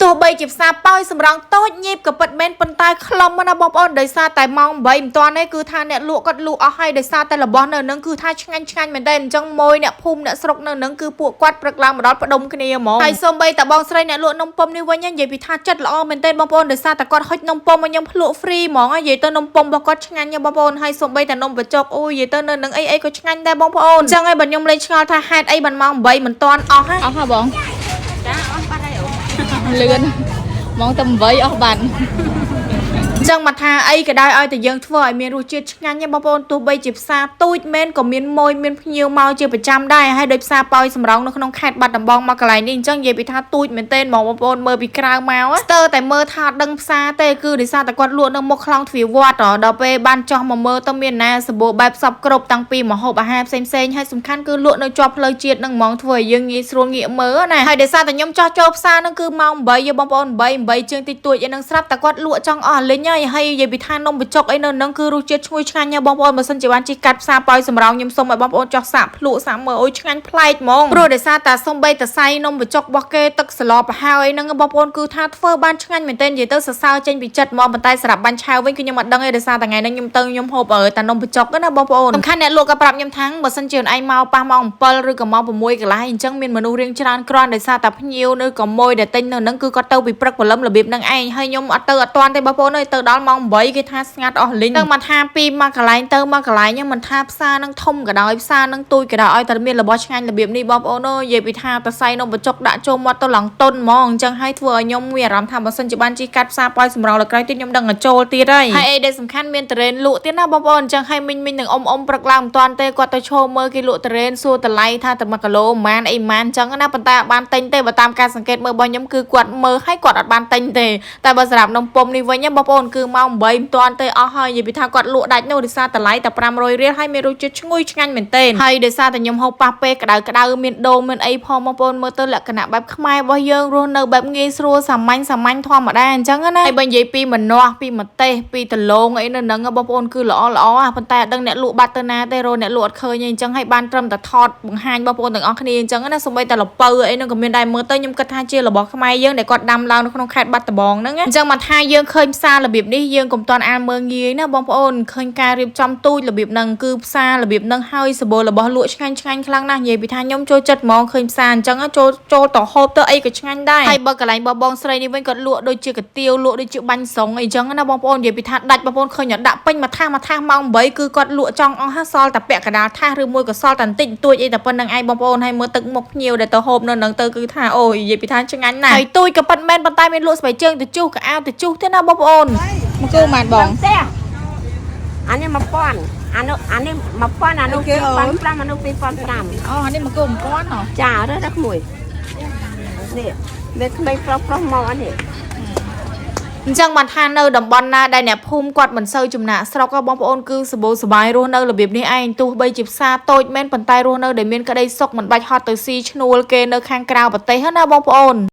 ទោះបីជាផ្សារប៉ោយសម្រងតូចញៀបក៏ពិតមែនប៉ុន្តែខ្លំណាបងប្អូនដោយសារតែម៉ោង8មិនទាន់ទេគឺថាអ្នកលក់គាត់លក់អស់ហើយដោយសារតែរបស់នៅនឹងគឺថាឆ្ងាញ់មែនតើអញ្ចឹងមួយអ្នកភូមិអ្នកស្រុកនៅនឹងគឺពួកគាត់ព្រឹកឡើងមកដល់ផ្ដុំគ្នាហ្មងហើយសូម្បីតែបងស្រីអ្នកលក់នំពុំនេះវិញនិយាយពីថាចិត្តល្អមែនតើបងប្អូនដោយសារតែគាត់ហុចនំពុំឲ្យខ្ញុំភ្លក់ហ្វ្រីហ្មងនិយាយទៅនំពុំរបស់គាត់ឆ្ងាញ់បងប្អូនហើយសូម្បីតែនំបញ្ចុកអូយនិយាយទៅនៅនឹងអីក៏ឆ្ងាញ់ដែរបងប្អូនអញ្ចឹងហើយបើខ្ញុំលេងឆ្ងល់ថាហេតុអីបានម៉ោង8មិនទាន់អស់ហ៎អស់ហ៎បងចាអស់បាត់ហើយអូលឿនមកតែ8អស់បាត់ចឹងមកថាអីក៏ដោយឲ្យតែយើងធ្វើឲ្យមានរសជាតិឆ្ងាញ់បងប្អូនទោះបីជាផ្សារទូចមែនក៏មានម៉ួយមានភ្ញៀវមកជាប្រចាំដែរហើយដោយផ្សារប៉ោយសម្រងនៅក្នុងខេត្តបាត់ដំបងមកកន្លែងនេះអញ្ចឹងនិយាយពីថាទូចមែនទែនបងប្អូនមើលពីក្រៅមកស្ទើរតែមើលថាដឹងផ្សារទេគឺដោយសារតែគាត់លក់នៅមុខខ្លងទ្វារវត្តដល់ពេលបានចោះមកមើលទៅមានណាសម្បូរបែបសពគ្រប់តាំងពីម្ហូបអាហារផ្សេងហើយសំខាន់គឺលក់នៅជាប់ផ្លូវជាតិនឹងហ្មងធ្វើឲ្យយើងងាយស្រួលងាកមើលណាហើយដោយសារតែខ្ញុំចោះចូលផ្សារនឹងគឺម៉ោង8បងប្អូន8ជើងតិចតួចឯនឹងស្រាប់តែគាត់លក់ចង់អស់លេងហើយនិយាយពីថានំបញ្ចុកអីនៅនឹងគឺរសជាតិឈ្ងុយឆ្ងាញ់ណាបងប្អូនបើសិនជាបានជិះកាត់ផ្សារប៉ោយសម្រងខ្ញុំសូមឲ្យបងប្អូនចោះសាកភ្លក់សាកមើលអូយឆ្ងាញ់ប្លែកហ្មងព្រោះដោយសារតែសំបីតសៃនំបញ្ចុករបស់គេទឹកសឡប្រហើរអីហ្នឹងបងប្អូនគឺថាធ្វើបានឆ្ងាញ់មែនទែននិយាយទៅសរសើរចេញពីចិត្តហ្មងប៉ុន្តែសម្រាប់បាញ់ឆាវវិញគឺខ្ញុំអត់ដឹងទេដោយសារតែថ្ងៃនេះខ្ញុំហូបតែនំបញ្ចុកណាបងប្អូនសំខាន់អ្នកលក់ក៏ប្រាប់ខ្ញុំថាបើសិនជាឯងមកប៉ះម៉ោង7ឬក៏ម៉ោង6កន្លះអញ្ចឹងមានមនុស្សរៀងច្រើនគ្រាន់ដោយសារតែភ្ញៀវនៅក៏មួយដែលទិញនៅហ្នឹងគឺគាត់ទៅពីព្រឹកព្រលឹមរបៀបហ្នឹងឯងហើយខ្ញុំអត់ទាន់ទេបងប្អូនអើយទៅដល់ម៉ោង8គេថាស្ងាត់អស់លីងទៅមកថាពីមកកន្លែងទៅមកកន្លែងហ្នឹងមិនថាផ្សារហ្នឹងធំក៏ដោយផ្សារហ្នឹងទូចក៏ដោយឲ្យតែមានរបស់ឆ្ងាញ់របៀបនេះបងប្អូនអើយនិយាយពីថាតសៃនំបញ្ចុកដាក់ចូលមាត់ទៅឡើងតុនហ្មងអញ្ចឹងហើយធ្វើឲ្យខ្ញុំមានអារម្មណ៍ថាបើសិនជាបានជិះកាត់ផ្សារប៉ោយសម្រងលើក្រោយទៀតខ្ញុំដឹងតែចូលទៀតហើយអីដែលសំខាន់មានតរ៉េនលក់ទៀតណាបងប្អូនអញ្ចឹងហើយមិញនឹងអ៊ំព្រឹកឡើងមិនទាន់ទេគាត់ទៅឈោមើលគេលក់តរ៉េនសួរតម្លៃថាតែ1គីឡូប៉ុន្មានអីប៉ុន្មានអញ្ចឹងណាប៉ុន្តែអត់បានទិញទេបើតាមការសង្កេតមើលរបស់ខ្ញុំគឺគាត់មើលហើយគាត់អត់បានទិញទេតែបើសម្រាប់នំពុំនេះវិញបងប្អូនគឺម៉ោង8មិនទាន់ទេអស់ហើយនិយាយពីថាគាត់លក់ដាច់នោះដោយសារតម្លៃតែ500រៀលហើយមានរសជាតិឈ្ងុយឆ្ងាញ់មែនទែនហើយដោយសារតែខ្ញុំហូបប៉ះពេលក្តៅមានដូងមានអីផងបងប្អូនមើលទៅលក្ខណៈបែបខ្មែររបស់យើងរស់នៅបែបងាយស្រួលសាមញ្ញធម្មតាអញ្ចឹងណាហើយបើនិយាយពីម្នាស់ពីម្ទេសពីដលងអីនៅហ្នឹងបងប្អូនគឺល្អប៉ុន្តែអត់ដឹងអ្នកលក់បាត់ទៅណាទេរអ្នកលក់អត់ឃើញទេអញ្ចឹងហើយបានត្រឹមតែថតបង្ហាញបងប្អូនទាំងអស់គ្នាអញ្ចឹងណាសូម្បីតែលពៅអីហ្នឹងក៏មានដែរមើលទៅខ្ញុំគិតថាជារបស់ខ្មែរយើងដែលគាត់ដាំឡើងនៅក្នុងខេត្តបាត់ដំបងហ្នឹងអញ្ចឹងមកថាយើងឃើញផ្សាររបៀបនេះយើងកុំតន់អានមើលងាយណាបងប្អូនឃើញការរៀបចំទូចរបៀបហ្នឹងគឺផ្សាររបៀបហ្នឹងហើយសម្បូររបស់លក់ឆ្ងាញ់ខ្លាំងណាស់និយាយពីថាខ្ញុំចូលចិត្តហ្មងឃើញផ្សារអញ្ចឹងចូលទៅហូបទៅអីក៏ឆ្ងាញ់ដែរហើយបើកន្លែងបងស្រីនេះវិញគាត់លក់ដូចជាកាទៀវលក់ដូចជាបាញ់សុងអីចឹងណាបងប្អូននិយាយពីថាដាច់បងប្អូនឃើញដាក់ពេញមួយថាសម៉ោង8គឺគាត់លក់ចង់អស់ហាសល់តែពាក់កណ្ដាលថាសឬមួយក៏សល់តែបន្តិចបន្តួចអីតែប៉ុណ្្នឹងឯងបងប្អូនហើយមើលទឹកមុខភ្ញៀវដែលទៅហូបនៅនឹងទៅគឺថាអូយនិយាយពីថាឆ្ងាញ់ណាស់ហើយទូចក៏ប៉ិតមែនប៉ុន្តែមានលក់ស្បែកជើងទៅជុះក៏អាវទៅជុះទេណាបងប្អូនមកគូម៉ានបងអានេះ1000អានេះ1000អានោះ2005អានោះ2005អូអានេះមកគូ1000ហ៎ចារើសមួយនេះវាក្មេងប្រុសមកអានេះអញ្ចឹងបានថានៅតំបន់ណាដែលអ្នកភូមិគាត់មិនសូវចំណាក់ស្រុកបងប្អូនគឺសម្បូរសប្បាយរស់នៅរបៀបនេះឯងទោះបីជាផ្សារតូចមែនប៉ុន្តែរស់នៅដែលមានក្តីសុខមិនបាច់ហត់ទៅស៊ីឈ្នួលគេនៅខាងក្រៅប្រទេសណាបងប្អូន